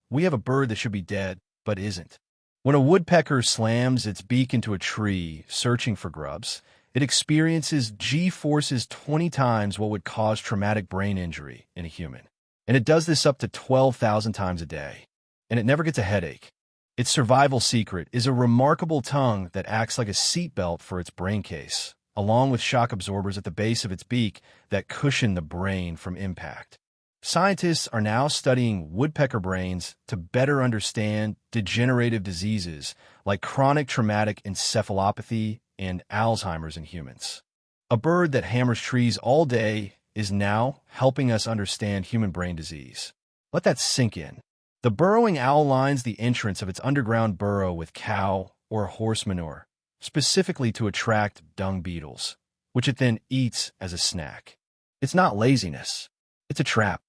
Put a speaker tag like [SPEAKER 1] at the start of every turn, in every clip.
[SPEAKER 1] we have a bird that should be dead, but isn't. When a woodpecker slams its beak into a tree searching for grubs, it experiences G-forces 20 times what would cause traumatic brain injury in a human. And it does this up to 12,000 times a day. And it never gets a headache. Its survival secret is a remarkable tongue that acts like a seatbelt for its brain case, along with shock absorbers at the base of its beak that cushion the brain from impact. Scientists are now studying woodpecker brains to better understand degenerative diseases like chronic traumatic encephalopathy and Alzheimer's in humans. A bird that hammers trees all day is now helping us understand human brain disease. Let that sink in. The burrowing owl lines the entrance of its underground burrow with cow or horse manure, specifically to attract dung beetles, which it then eats as a snack. It's not laziness. It's a trap.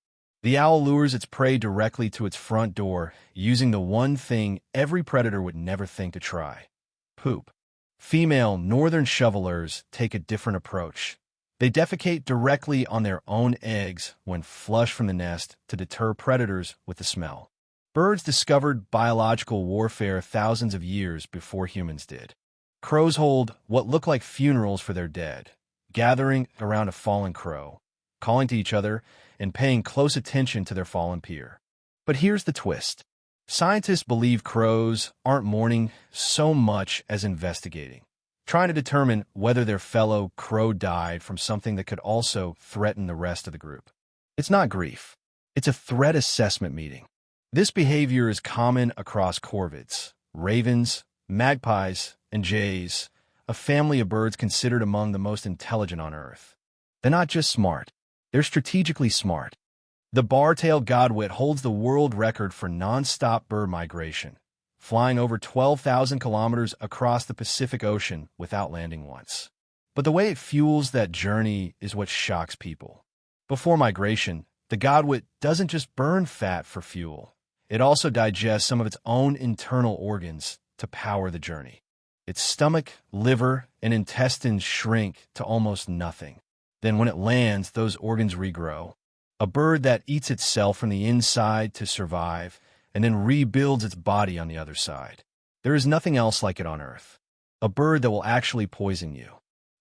[SPEAKER 1] The owl lures its prey directly to its front door, using the one thing every predator would never think to try: poop. Female northern shovelers take a different approach. They defecate directly on their own eggs when flush from the nest to deter predators with the smell. Birds discovered biological warfare thousands of years before humans did. Crows hold what look like funerals for their dead, gathering around a fallen crow, calling to each other, and paying close attention to their fallen peer. But here's the twist. Scientists believe crows aren't mourning so much as investigating, trying to determine whether their fellow crow died from something that could also threaten the rest of the group. It's not grief. It's a threat assessment meeting. This behavior is common across corvids, ravens, magpies, and jays, a family of birds considered among the most intelligent on Earth. They're not just smart. They're strategically smart. The bar-tailed godwit holds the world record for non-stop bird migration, flying over 12,000 kilometers across the Pacific Ocean without landing once. But the way it fuels that journey is what shocks people. Before migration, the godwit doesn't just burn fat for fuel. It also digests some of its own internal organs to power the journey. Its stomach, liver, and intestines shrink to almost nothing. Then when it lands, those organs regrow. A bird that eats itself from the inside to survive and then rebuilds its body on the other side. There is nothing else like it on Earth. A bird that will actually poison you.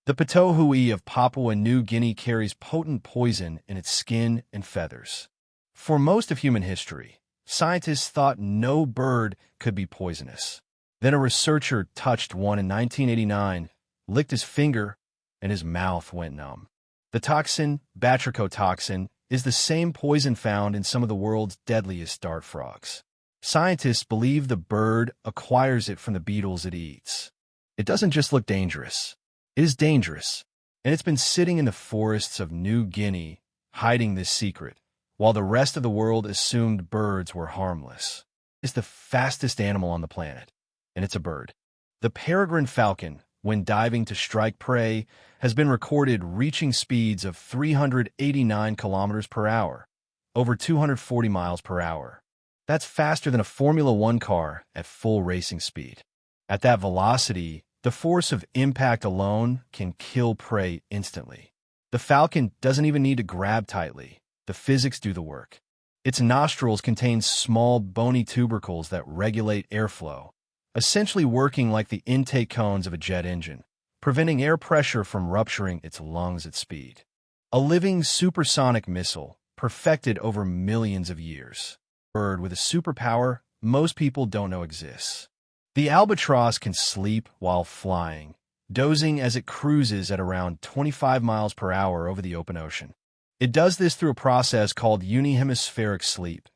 [SPEAKER 1] The pitohui of Papua New Guinea carries potent poison in its skin and feathers. For most of human history, scientists thought no bird could be poisonous. Then a researcher touched one in 1989, licked his finger, and his mouth went numb. The toxin, batrachotoxin, is the same poison found in some of the world's deadliest dart frogs. Scientists believe the bird acquires it from the beetles it eats. It doesn't just look dangerous. It is dangerous, and it's been sitting in the forests of New Guinea, hiding this secret, while the rest of the world assumed birds were harmless. It's the fastest animal on the planet, and it's a bird. The peregrine falcon, when diving to strike prey, has been recorded reaching speeds of 389 kilometers per hour, over 240 miles per hour. That's faster than a Formula One car at full racing speed. At that velocity, the force of impact alone can kill prey instantly. The falcon doesn't even need to grab tightly. The physics do the work. Its nostrils contain small bony tubercles that regulate airflow, essentially working like the intake cones of a jet engine, preventing air pressure from rupturing its lungs at speed. A living supersonic missile, perfected over millions of years. A bird with a superpower most people don't know exists. The albatross can sleep while flying, dozing as it cruises at around 25 miles per hour over the open ocean. It does this through a process called unihemispheric sleep,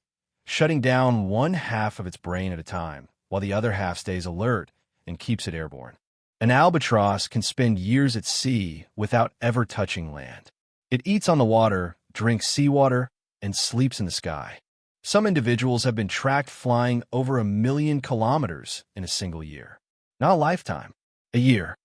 [SPEAKER 1] shutting down one half of its brain at a time, while the other half stays alert and keeps it airborne. An albatross can spend years at sea without ever touching land. It eats on the water, drinks seawater, and sleeps in the sky. Some individuals have been tracked flying over 1 million kilometers in a single year. Not a lifetime, a year.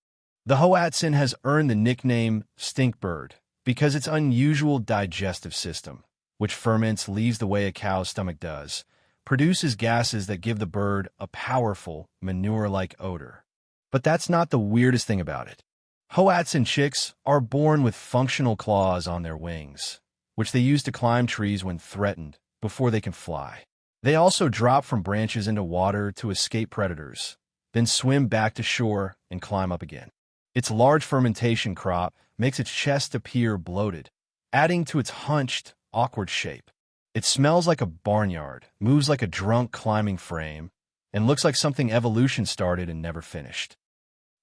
[SPEAKER 1] The Hoatzin has earned the nickname stink bird because its unusual digestive system, which ferments leaves the way a cow's stomach does, produces gases that give the bird a powerful, manure-like odor. But that's not the weirdest thing about it. Hoatzin chicks are born with functional claws on their wings, which they use to climb trees when threatened, before they can fly. They also drop from branches into water to escape predators, then swim back to shore and climb up again. Its large fermentation crop makes its chest appear bloated, adding to its hunched, awkward shape. It smells like a barnyard, moves like a drunk climbing frame, and looks like something evolution started and never finished.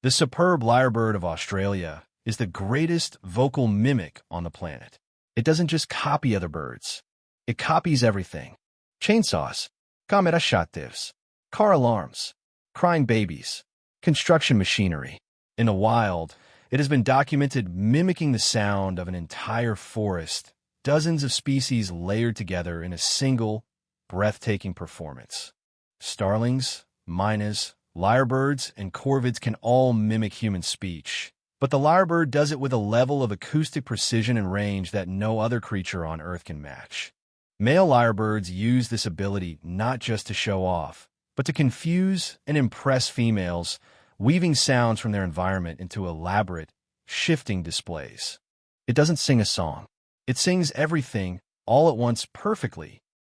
[SPEAKER 1] The superb lyrebird of Australia is the greatest vocal mimic on the planet. It doesn't just copy other birds. It copies everything. Chainsaws, camera shottivs, car alarms, crying babies, construction machinery. In the wild, it has been documented mimicking the sound of an entire forest, dozens of species layered together in a single, breathtaking performance. Starlings, mynas, lyrebirds, and corvids can all mimic human speech, but the lyrebird does it with a level of acoustic precision and range that no other creature on Earth can match. Male lyrebirds use this ability not just to show off, but to confuse and impress females, weaving sounds from their environment into elaborate, shifting displays. It doesn't sing a song. It sings everything all at once perfectly,